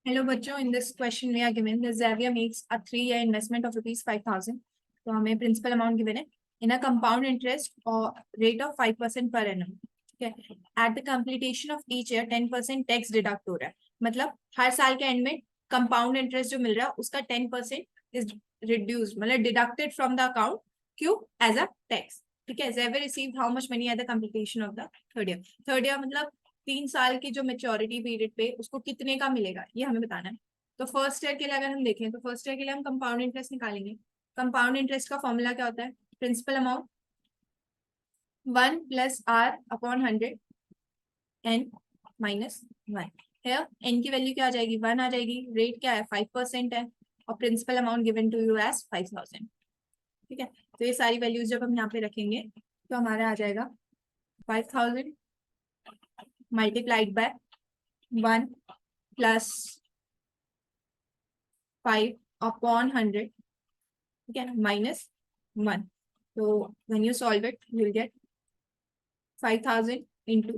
Hello बच्चों, in this question we are given the Xavier makes a 3 year investment of ₹5,000। तो हमें principal amount given है in a compound interest और rate of 5% per annum. ठीक है। At the completion of each year 10% tax deduct हो रहा है। मतलब हर साल के एंड में कंपाउंड इंटरेस्ट जो मिल रहा है उसका 10% इज रिड्यूस, मतलब डिडक्टेड फ्रॉम द अकाउंट। क्यों? As a tax. ठीक है। Xavier received how much money at the completion of the third year. Third year मतलब 3 साल की जो मेच्योरिटी पीरियड पे उसको कितने का मिलेगा ये हमें बताना है। तो फर्स्ट ईयर के लिए अगर हम देखें तो फर्स्ट ईयर के लिए हम कंपाउंड इंटरेस्ट निकालेंगे। कंपाउंड इंटरेस्ट का फॉर्मूला क्या होता है? प्रिंसिपल अमाउंट 1+R/100 एन -1 है। एन की वैल्यू क्या आ जाएगी? 1 आ जाएगी। रेट क्या है? 5% है। और principal amount given to you as 5,000। ठीक है। तो ये सारी वैल्यूज जब हम यहाँ पे रखेंगे तो हमारा आ जाएगा 5,000 मल्टीप्लाइड बाय 1 प्लस 5/100, ठीक है, -1। तो when you solve it you will get 5,000 into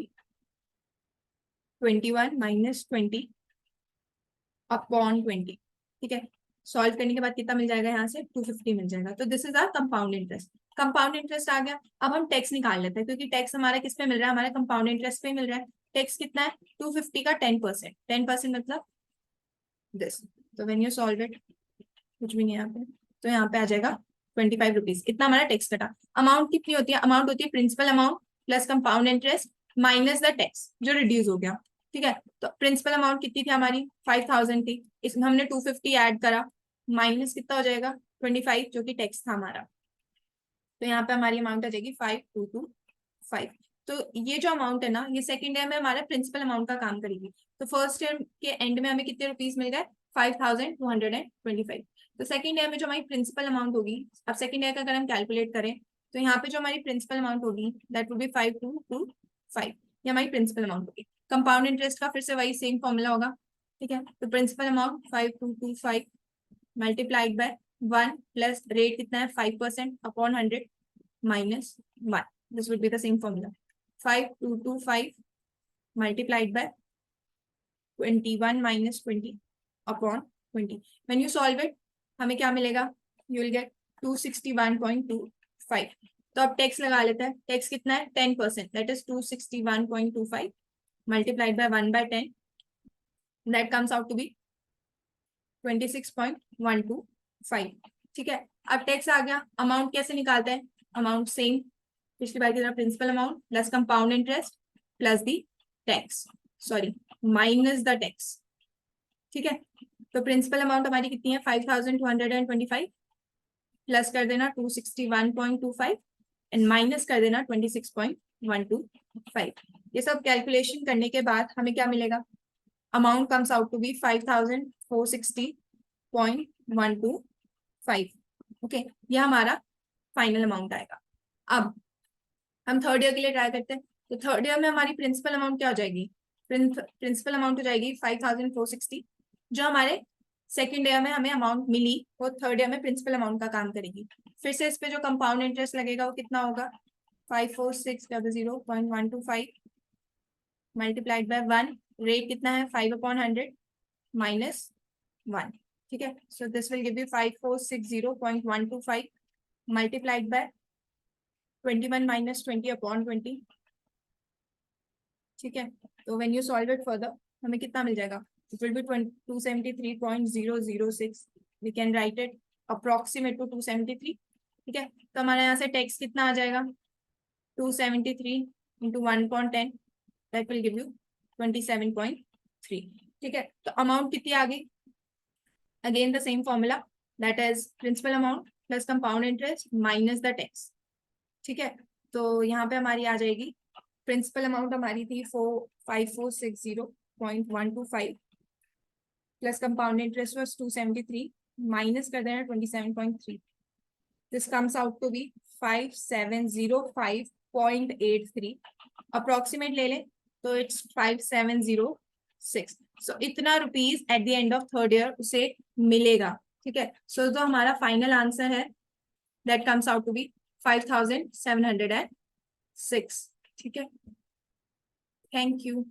21 minus 20 upon 20। ठीक है। सॉल्व करने के बाद कितना मिल जाएगा? यहाँ से 250 मिल जाएगा। तो this is our compound interest. Compound interest आ गया। अब हम टैक्स निकाल लेते हैं क्योंकि टैक्स हमारा किस पे मिल रहा है? हमारा कंपाउंड इंटरेस्ट पे मिल रहा है। टैक्स कितना है? 250 का 10%। 10% मतलब दिस। तो वेन यू सॉल्व इट, कुछ भी नहीं यहाँ पे, तो यहाँ पे आ जाएगा 25 रुपीज। इतना हमारा टैक्स कटा। अमाउंट कितनी होती है? अमाउंट होती है principal amount plus compound interest minus the tax जो रिड्यूस हो गया। ठीक है। तो प्रिंसिपल अमाउंट कितनी थी हमारी? 5,000 थी। इसमें हमने 250 ऐड करा, माइनस कितना हो जाएगा? 25 जो कि टैक्स था हमारा। तो यहाँ पे हमारी अमाउंट आ जाएगी 5,225। तो ये जो अमाउंट है ना, ये सेकंड ईयर में हमारा प्रिंसिपल अमाउंट का काम करेगी। तो फर्स्ट ईयर के एंड में हमें कितने रुपीज मिल गए? 5,225। तो सेकंड ईयर में जो हमारी प्रिंसिपल अमाउंट होगी, अब सेकंड ईयर का अगर हम कैलकुलेट करें तो यहाँ पे जो हमारी प्रिंसिपल अमाउंट होगी दैट विल बी 5,225। ये हमारी प्रिंसिपल अमाउंट होगी। कंपाउंड इंटरेस्ट का फिर से वही सेम फॉर्मूला होगा। ठीक है। तो principal amount 5,225 multiplied by 1 plus rate कितना है? 5% upon 100 -1। This would be the same formula. 5,225 multiplied by 21 - 20 upon 20। When you solve it हमें क्या मिलेगा? You will get 261.25। तो अब टैक्स लगा लेते हैं। टैक्स कितना है? 10%, that is 261.25 multiplied by 1/10, that comes out to be 26.125। ठीक है। अब टैक्स आ गया। अमाउंट कैसे निकालते हैं? अमाउंट सेम पिछली बार की तरह, principal amount plus compound interest plus the tax, sorry minus the tax. ठीक है। तो प्रिंसिपल अमाउंट हमारी कितनी है? 5,225 प्लस कर देना 261.25 एंड माइनस कर देना 26.125। ये सब कैलकुलेशन करने के बाद हमें क्या मिलेगा? Amount comes out to be 5,460.125। Okay, ये हमारा फाइनल अमाउंट आएगा। अब हम थर्ड ईयर के लिए ट्राई करते हैं। तो थर्ड ईयर में हमारी प्रिंसिपल अमाउंट क्या हो जाएगी? प्रिंसिपल अमाउंट हो जाएगी 5,460। जो हमारे सेकेंड ईयर में हमें अमाउंट मिली वो थर्ड ईयर में प्रिंसिपल अमाउंट का काम करेगी। फिर से इस पे जो कंपाउंड इंटरेस्ट लगेगा वो कितना होगा? 5,460.125 मल्टीप्लाइड बाय 1। रेट कितना है? 5/100 -1। ठीक है। So this will give you 5,460.125 multiplied by 21 - 20 upon 20। ठीक है। तो when you solve it further हमें कितना मिल जाएगा? It will be 273.006। We can write it approximate to 273। ठीक है। तो हमारे यहाँ से टैक्स कितना आ जाएगा? 273 into 1/10, that will give you 27.3। ठीक है। तो अमाउंट कितनी आ गई? Again the same formula, that is principal amount plus compound interest minus the tax. ठीक है। तो यहाँ पे हमारी आ जाएगी प्रिंसिपल अमाउंट हमारी थी 5,460.125 plus compound interest was 273 minus कर देना 27.3। This comes out to be 5,705.83। Approximate ले लें तो इट्स 5,706। सो इतना rupees at the end of third year उसे मिलेगा। ठीक है। सो जो हमारा फाइनल आंसर है that comes out to be 5,706। ठीक है। Thank you.